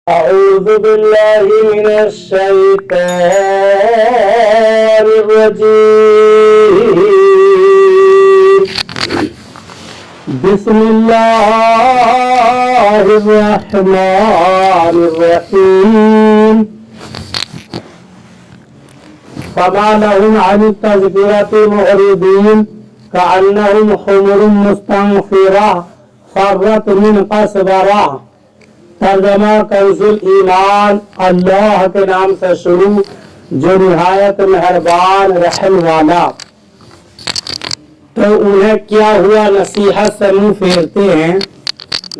أعوذ بالله من الشيطان الرجيم. بسم الله الرحمن الرحيم. فما لهم عن التذكرة معرضين كأنهم حمر مستنفرة فرت من قسورة. ترجمہ کنزُ ایمان. اللہ کے نام سے شروع جو نہایت مہربان رحم والا. تو انہیں کیا ہوا نصیحت سے منہ پھیرتے ہیں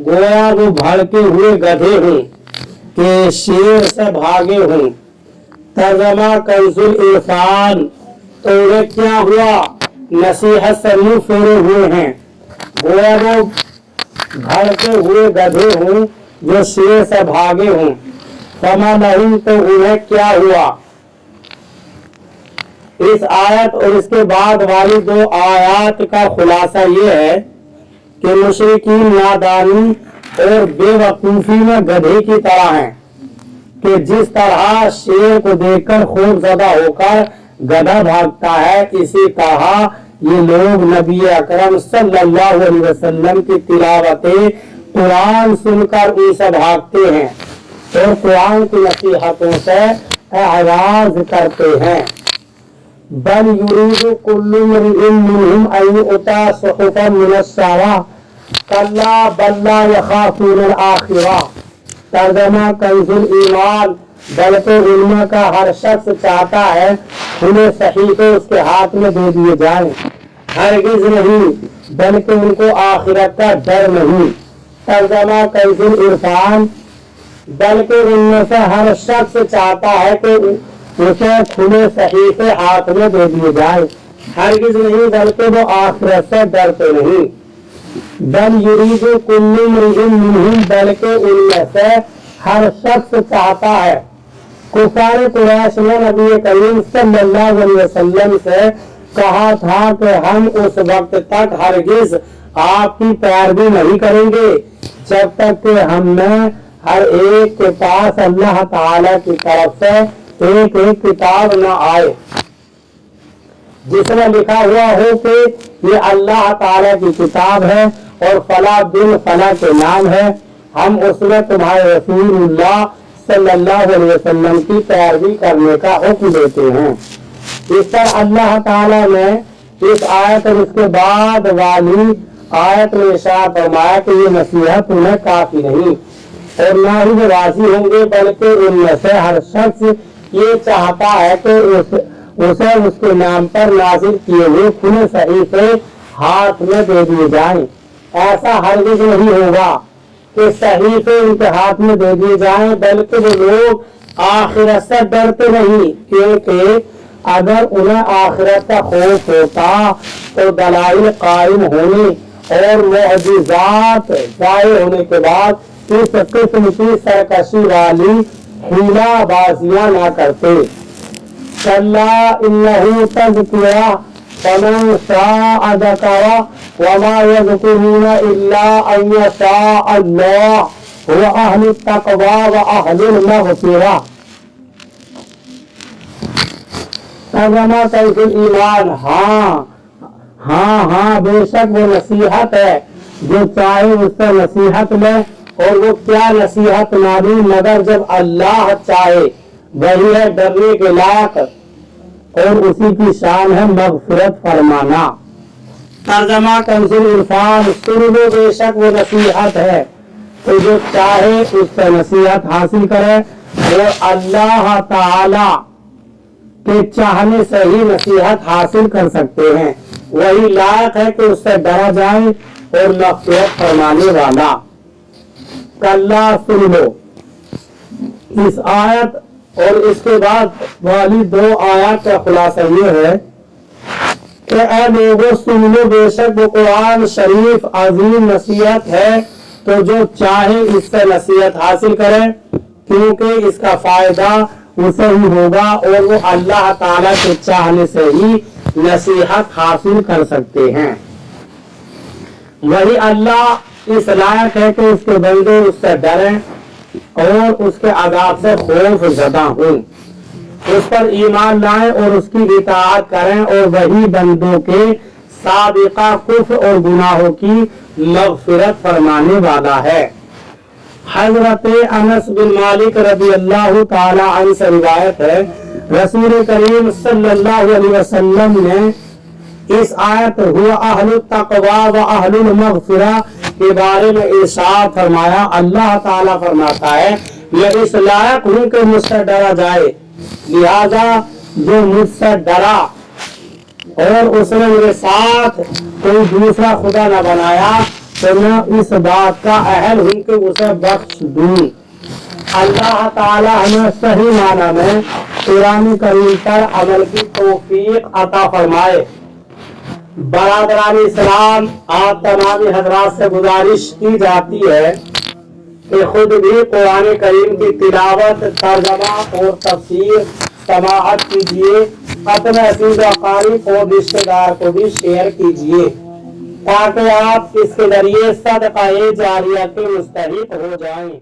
گویا وہ بھڑکے ہوئے گدھے ہوں کہ شیر سے بھاگے ہوں. ترجمہ کنزُ عرفان. تو انہیں کیا ہوا نصیحت سے منہ پھیرے ہوئے ہیں گویا وہ بھڑکے ہوئے گدھے ہوں جو شیر سے بھاگے ہوں. فما لہم. تو انہیں کیا ہوا. اس آیت اور اس کے بعد والی دو آیات کا خلاصہ یہ ہے کہ مشرکین نادانی اور بے وقوفی میں گدھے کی طرح ہیں کہ جس طرح شیر کو دیکھ کر خوف زدہ ہو کر گدھا بھاگتا ہے اسی طرح یہ لوگ نبی اکرم صلی اللہ علیہ وسلم کی تلاوت قرآن سن کر ان سے بھاگتے ہیں اور قرآن کی نصیحتوں سے اعراض کرتے ہیں. بل یرید کل امرئ منہم ان یؤتی صحفا منشرہ کلا بل لا یخافون الآخرہ. ترجمہ کنزُ ایمان. بلکہ ان میں کا ہر شخص چاہتا ہے انہیں صحیفے اس کے ہاتھ میں دے دیے جائیں. ہرگز نہیں بلکہ ان کو آخرت کا ڈر نہیں. ترجمہ کنزُ عرفان. بلکہ ان میں سے ہر شخص چاہتا ہے کہ اسے کھلے صحیفے ہاتھ میں دے دیے جائے. ہرگز نہیں بلکہ وہ آخرت سے ڈرتے نہیں. بل یرید کل امرئ منہم. بلکہ ان میں سے ہر شخص چاہتا ہے. کفار قریش نے نبی کریم صلی اللہ علیہ وسلم سے کہا تھا کہ ہم اس وقت تک ہرگز آپ کی پیروی نہیں کریں گے جب تک کہ ہم میں ہر ایک کے پاس اللہ تعالی کی طرف سے ایک ایک کتاب نہ آئے جس میں لکھا ہوا ہو کہ یہ اللہ تعالی کی کتاب ہے اور فلاں دن فلاں کے نام ہے. ہم اس میں تمہارے رسول اللہ صلی اللہ علیہ وسلم کی پیروی کرنے کا حکم دیتے ہیں. اس پر اللہ تعالی نے اس آیت اور اس کے بعد والی آیت میں ارشاد فرمایا کہ یہ نصیحت انہیں کافی نہیں اور نہ ہی وہ راضی ہوں گے بلکہ ان میں سے ہر شخص یہ چاہتا ہے کہ اسے اس کے نام پر نازل کیے ہوئے کھلے صحیفے ہاتھ میں دے دیے جائیں. ایسا ہرگز نہیں ہوگا کہ صحیفے ان کے ہاتھ میں دے دیے جائیں بلکہ وہ لوگ آخرت سے ڈرتے نہیں کیونکہ اگر انہیں آخرت کا خوف ہوتا تو دلائل قائم ہونے اور معجزات ظاہر ہونے کے بعد اس قسم کی سرکشی والی حیلہ بازیاں نہ کرتے. کلا انہ تذکرہ فمن شاء ذکرہ وما یذکرون الا ان یشاء اللہ واہل التقوی واہل المغفرہ. ترجمہ کنزُ ایمان. ہاں بے شک وہ نصیحت ہے جو چاہے اس سے نصیحت لے اور وہ کیا نصیحت معلوم مگر جب اللہ چاہے وہی ہے ڈرنے کے لائق اور اسی کی شان ہے مغفرت فرمانا. ترجمہ کنزُ عرفان. سن لو بے شک وہ نصیحت ہے تو جو چاہے اس سے نصیحت حاصل کرے اور اللہ تعالی کے چاہنے سے ہی نصیحت حاصل کر سکتے ہیں. وہی لائق ہے کہ اس سے ڈرا جائے اور مغفرت فرمانے والا. کلا سن لو. اس آیت اور اس کے بعد والی دو آیات کا خلاصہ یہ ہے کہ اے لوگوں سن لو بے شک وہ قرآن شریف عظیم نصیحت ہے تو جو چاہے اس سے نصیحت حاصل کرے کیونکہ اس کا فائدہ اسے ہی ہوگا اور وہ اللہ تعالیٰ کے چاہنے سے ہی نصیحت حاصل کر سکتے ہیں. وہی اللہ اس لائق ہے کہ اس کے بندے اس سے ڈریں اور اس کے عذاب سے خوف زدہ ہوں، اس پر ایمان لائیں اور اس کی اطاعت کریں، اور وہی بندوں کے سابقہ کفر اور گناہوں کی مغفرت فرمانے والا ہے۔ حضرت انس بن مالک رضی اللہ تعالی عنہ سے روایت ہے، رسول کریم صلی اللہ علیہ وسلم نے اس آیت ہوا اہل التقوی و اہل المغفرہ کے بارے میں ارشاد فرمایا، اللہ تعالیٰ فرماتا ہے میں اس لائق ہوں کہ مجھ سے ڈرا جائے، لہذا جو مجھ سے ڈرا اور اس نے میرے ساتھ کوئی دوسرا خدا نہ بنایا تو میں اس بات کا اہل ہوں کہ اسے بخش دوں۔ اللہ تعالیٰ ہمیں صحیح معنی میں قرآن کریم پر عمل کی توفیق عطا فرمائے۔ برادران اسلام، آپ تمام حضرات سے گزارش کی جاتی ہے کہ خود بھی قرآن کریم کی تلاوت، ترجمہ اور تفسیر سماعت کیجیے، اپنے عزیز و اقارب اور رشتہ دار کو بھی شیئر کیجیے تاکہ آپ اس کے ذریعے صدقہ جاریہ کے مستحق ہو جائیں۔